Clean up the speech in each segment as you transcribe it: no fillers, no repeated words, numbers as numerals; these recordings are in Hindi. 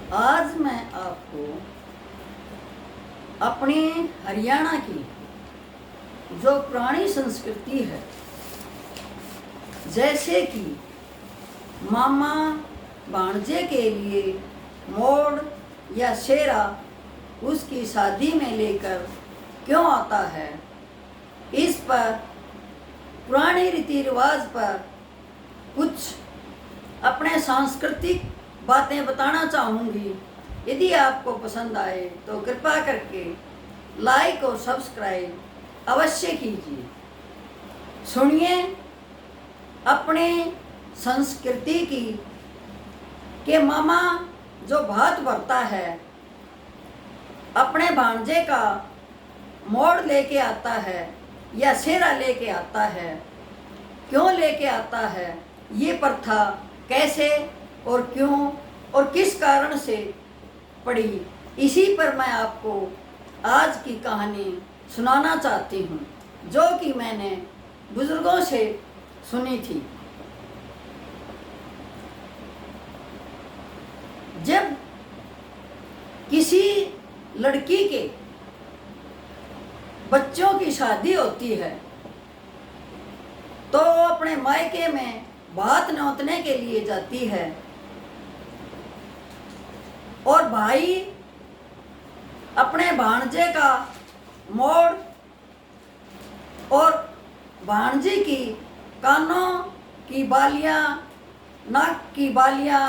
आज मैं आपको अपनी हरियाणा की जो पुरानी संस्कृति है, जैसे कि मामा भांजे के लिए मोड़ या शेरा उसकी शादी में लेकर क्यों आता है, इस पर पुराने रीति रिवाज पर कुछ अपने सांस्कृतिक बातें बताना चाहूँगी। यदि आपको पसंद आए तो कृपया करके लाइक और सब्सक्राइब अवश्य कीजिए। सुनिए अपने संस्कृति की कि मामा जो भात भरता है अपने भांजे का मोड़ लेके आता है या सेरा लेके आता है, क्यों लेके आता है, ये प्रथा कैसे और क्यों और किस कारण से पड़ी, इसी पर मैं आपको आज की कहानी सुनाना चाहती हूँ, जो कि मैंने बुजुर्गों से सुनी थी। जब किसी लड़की के बच्चों की शादी होती है तो अपने मायके में भात न्योतने के लिए जाती है और भाई अपने भांजे का मोड़ और भांजी की कानों की बालियां, नाक की बालियां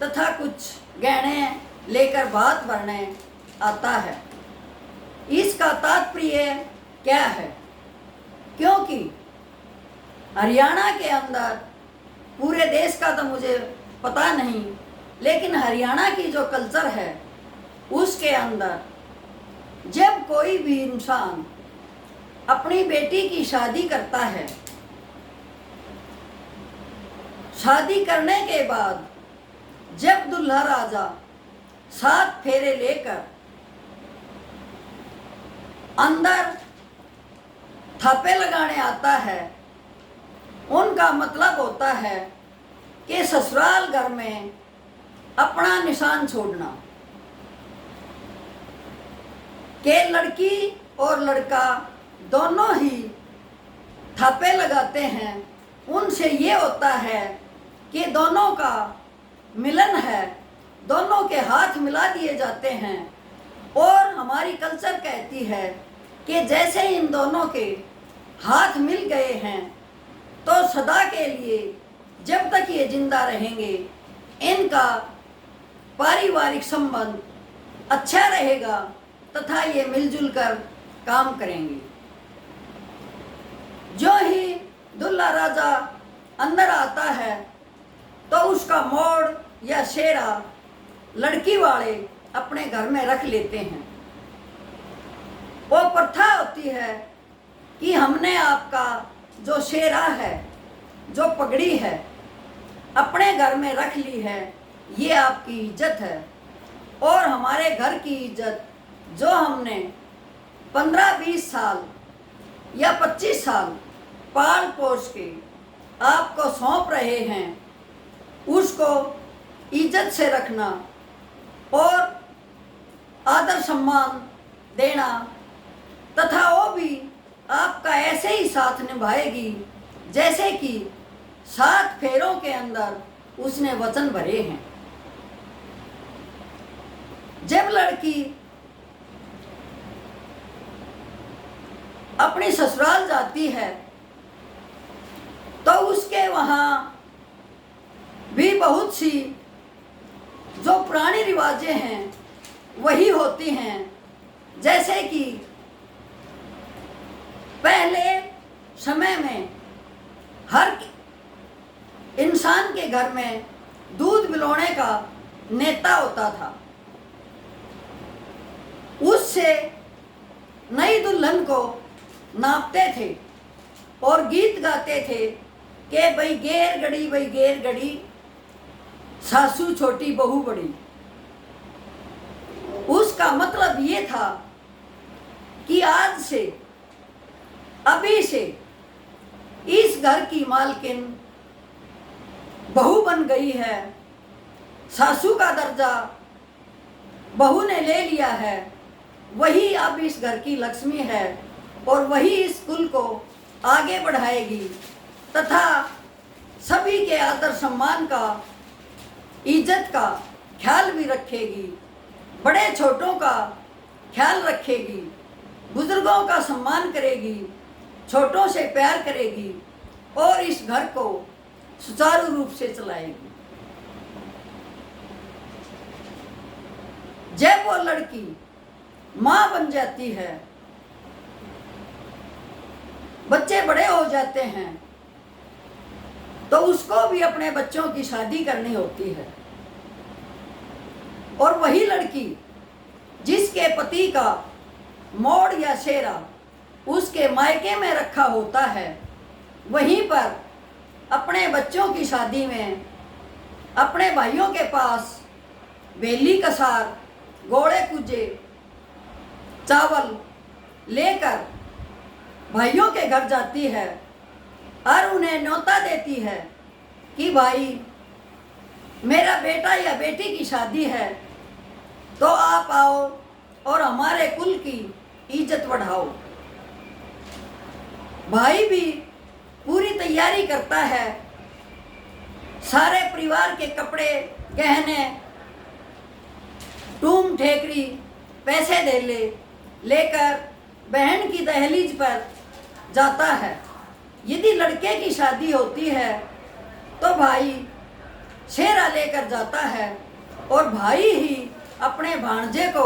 तथा कुछ गहने लेकर भात भरने आता है। इसका तात्पर्य क्या है? क्योंकि हरियाणा के अंदर, पूरे देश का तो मुझे पता नहीं, लेकिन हरियाणा की जो कल्चर है उसके अंदर जब कोई भी इंसान अपनी बेटी की शादी करता है, शादी करने के बाद जब दूल्हा राजा 7 फेरे लेकर अंदर थापे लगाने आता है, उनका मतलब होता है कि ससुराल घर में अपना निशान छोड़ना। कि लड़की और लड़का दोनों ही थापे लगाते हैं, उनसे ये होता है कि दोनों का मिलन है, दोनों के हाथ मिला दिए जाते हैं। और हमारी कल्चर कहती है कि जैसे इन दोनों के हाथ मिल गए हैं तो सदा के लिए, जब तक ये जिंदा रहेंगे, इनका पारिवारिक संबंध अच्छा रहेगा तथा ये मिलजुल कर काम करेंगे। जो ही दूल्हा राजा अंदर आता है तो उसका मोड़ या शेरा लड़की वाले अपने घर में रख लेते हैं। वो प्रथा होती है कि हमने आपका जो शेरा है, जो पगड़ी है, अपने घर में रख ली है, ये आपकी इज्जत है। और हमारे घर की इज्जत जो हमने 15-20 साल या 25 साल पाल पोस के आपको सौंप रहे हैं, उसको इज्जत से रखना और आदर सम्मान देना, तथा वो भी आपका ऐसे ही साथ निभाएगी जैसे कि 7 फेरों के अंदर उसने वचन भरे हैं। जब लड़की अपनी ससुराल जाती है तो उसके वहाँ भी बहुत सी जो पुरानी रिवाजें हैं वही होती हैं। जैसे कि पहले समय में हर इंसान के घर में दूध पिलाने का नेता होता था। उससे नई दुल्हन को नापते थे और गीत गाते थे कि भाई गेर गड़ी, भाई गेर गड़ी, सासू छोटी बहू बड़ी। उसका मतलब ये था कि आज से, अभी से इस घर की मालकिन बहू बन गई है, सासू का दर्जा बहू ने ले लिया है वही अब इस घर की लक्ष्मी है और वही इस कुल को आगे बढ़ाएगी तथा सभी के आदर सम्मान का, इज्जत का ख्याल भी रखेगी, बड़े छोटों का ख्याल रखेगी, बुजुर्गों का सम्मान करेगी, छोटों से प्यार करेगी और इस घर को सुचारू रूप से चलाएगी। जब वो लड़की माँ बन जाती है, बच्चे बड़े हो जाते हैं, तो उसको भी अपने बच्चों की शादी करनी होती है और वही लड़की जिसके पति का मोड़ या शेरा उसके मायके में रखा होता है, वहीं पर अपने बच्चों की शादी में अपने भाइयों के पास बेली कसार, गोड़े कुजे, चावल लेकर भाइयों के घर जाती है और उन्हें न्योता देती है कि भाई मेरा बेटा या बेटी की शादी है तो आप आओ और हमारे कुल की इज्जत बढ़ाओ। भाई भी पूरी तैयारी करता है, सारे परिवार के कपड़े, गहने, टूम ठेकरी, पैसे लेकर बहन की दहलीज पर जाता है। यदि लड़के की शादी होती है तो भाई सेहरा लेकर जाता है और भाई ही अपने भांजे को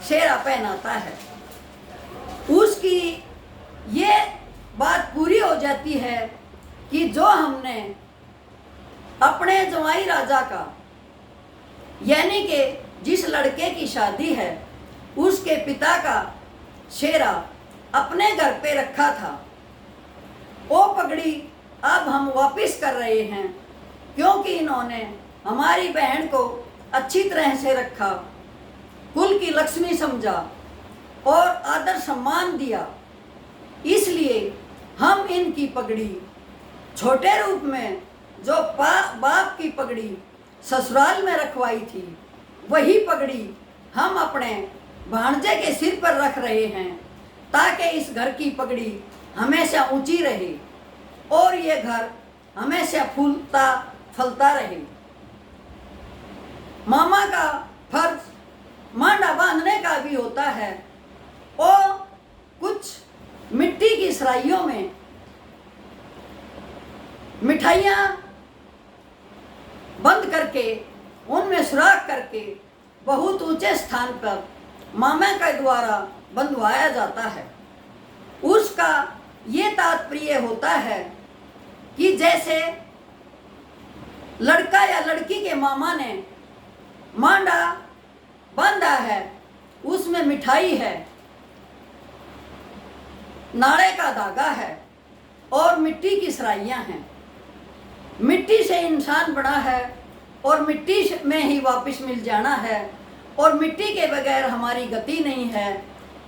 सेहरा पहनाता है। उसकी ये बात पूरी हो जाती है कि जो हमने अपने जवाई राजा का, यानी कि जिस लड़के की शादी है उसके पिता का सेहरा अपने घर पे रखा था, वो पगड़ी अब हम वापस कर रहे हैं क्योंकि इन्होंने हमारी बहन को अच्छी तरह से रखा, कुल की लक्ष्मी समझा और आदर सम्मान दिया, इसलिए हम इनकी पगड़ी छोटे रूप में जो बाप की पगड़ी ससुराल में रखवाई थी वही पगड़ी हम अपने भांजे के सिर पर रख रहे हैं ताकि इस घर की पगड़ी हमेशा ऊंची रहे और ये घर हमेशा फूलता फलता रहे। मामा का फर्ज मांडा बांधने का भी होता है और कुछ मिट्टी की सराइयों में मिठाइयाँ बंद करके उनमें सुराख करके बहुत ऊंचे स्थान पर मामा के द्वारा बंधवाया जाता है। उसका ये तात्पर्य होता है कि जैसे लड़का या लड़की के मामा ने मांडा बांधा है, उसमें मिठाई है, नाड़े का धागा है और मिट्टी की सराइयाँ हैं। मिट्टी से इंसान बना है और मिट्टी में ही वापस मिल जाना है और मिट्टी के बगैर हमारी गति नहीं है।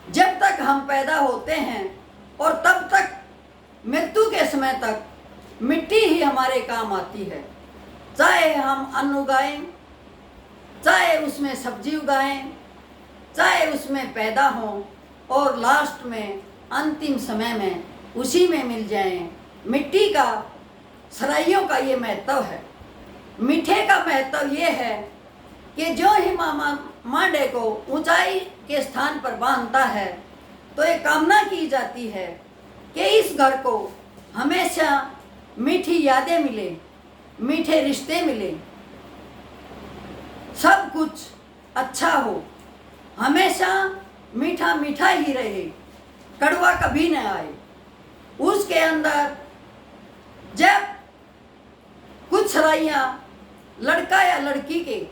जब तक हम पैदा होते हैं और तब तक मृत्यु के समय तक मिट्टी ही हमारे काम आती है, चाहे हम अन्न उगाएं, चाहे उसमें सब्जी उगाएं, चाहे उसमें पैदा हों और लास्ट में अंतिम समय में उसी में मिल जाएं। मिट्टी का, सराइयों का ये महत्व है। मीठे का महत्व ये है कि जो ही मामा मांडे को ऊंचाई के स्थान पर बांधता है तो ये कामना की जाती है कि इस घर को हमेशा मीठी यादें मिले, मीठे रिश्ते मिले, सब कुछ अच्छा हो, हमेशा मीठा मीठा ही रहे, कड़वा कभी न आए। उसके अंदर जब कुछ सराइयाँ लड़का या लड़की के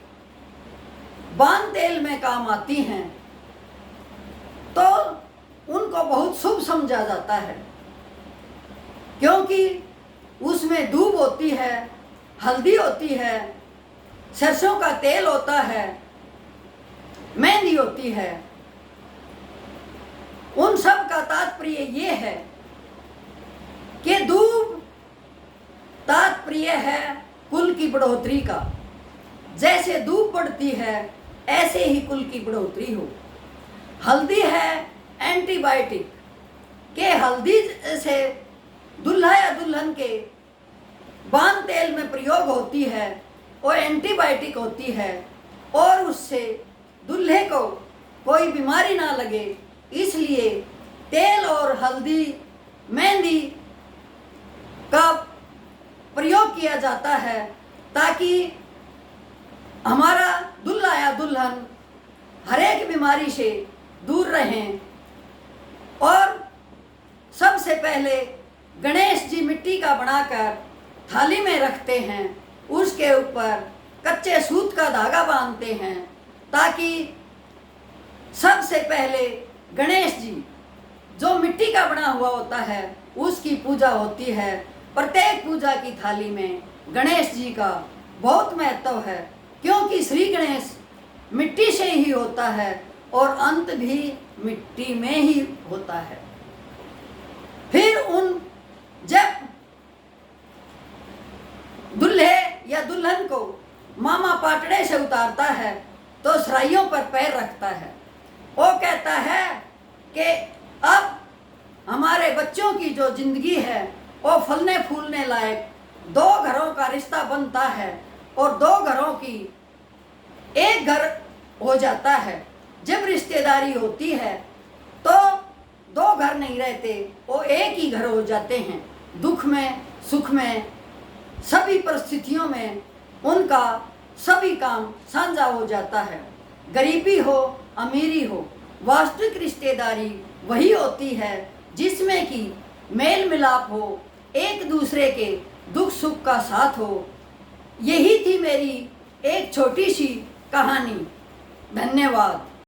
बांध तेल में काम आती हैं तो उनको बहुत शुभ समझा जाता है, क्योंकि उसमें दूब होती है, हल्दी होती है, सरसों का तेल होता है, मेहंदी होती है। उन सब का तात्पर्य ये है कि दूब तात्पर्य है कुल की बढ़ोतरी का। जैसे दूब बढ़ती है ऐसे ही कुल की बढ़ोतरी हो। हल्दी है एंटीबायोटिक के हल्दी से दूल्हा या दुल्हन के बांध तेल में प्रयोग होती है और एंटीबायोटिक होती है और उससे दूल्हे को कोई बीमारी ना लगे, इसलिए तेल और हल्दी मेहंदी का प्रयोग किया जाता है ताकि हमारा दूल्हा या दुल्हन हर एक बीमारी से दूर रहें। और सबसे पहले गणेश जी मिट्टी का बनाकर थाली में रखते हैं, उसके ऊपर कच्चे सूत का धागा बांधते हैं ताकि सबसे पहले गणेश जी जो मिट्टी का बना हुआ होता है उसकी पूजा होती है। प्रत्येक पूजा की थाली में गणेश जी का बहुत महत्व है, क्योंकि श्री गणेश मिट्टी से ही होता है और अंत भी मिट्टी में ही होता है। फिर जब दूल्हे या दुल्हन को मामा पाटड़े से उतारता है तो सराइयों पर पैर रखता है। वो कहता है कि अब हमारे बच्चों की जो जिंदगी है वो फलने फूलने लायक दो घरों का रिश्ता बनता है और दो घरों की एक घर हो जाता है। जब रिश्तेदारी होती है तो दो घर नहीं रहते, वो एक ही घर हो जाते हैं। दुख में सुख में सभी परिस्थितियों में उनका सभी काम साझा हो जाता है। गरीबी हो अमीरी हो, वास्तविक रिश्तेदारी वही होती है जिसमें कि मेल मिलाप हो, एक दूसरे के दुख सुख का साथ हो। यही थी मेरी एक छोटी सी कहानी। धन्यवाद।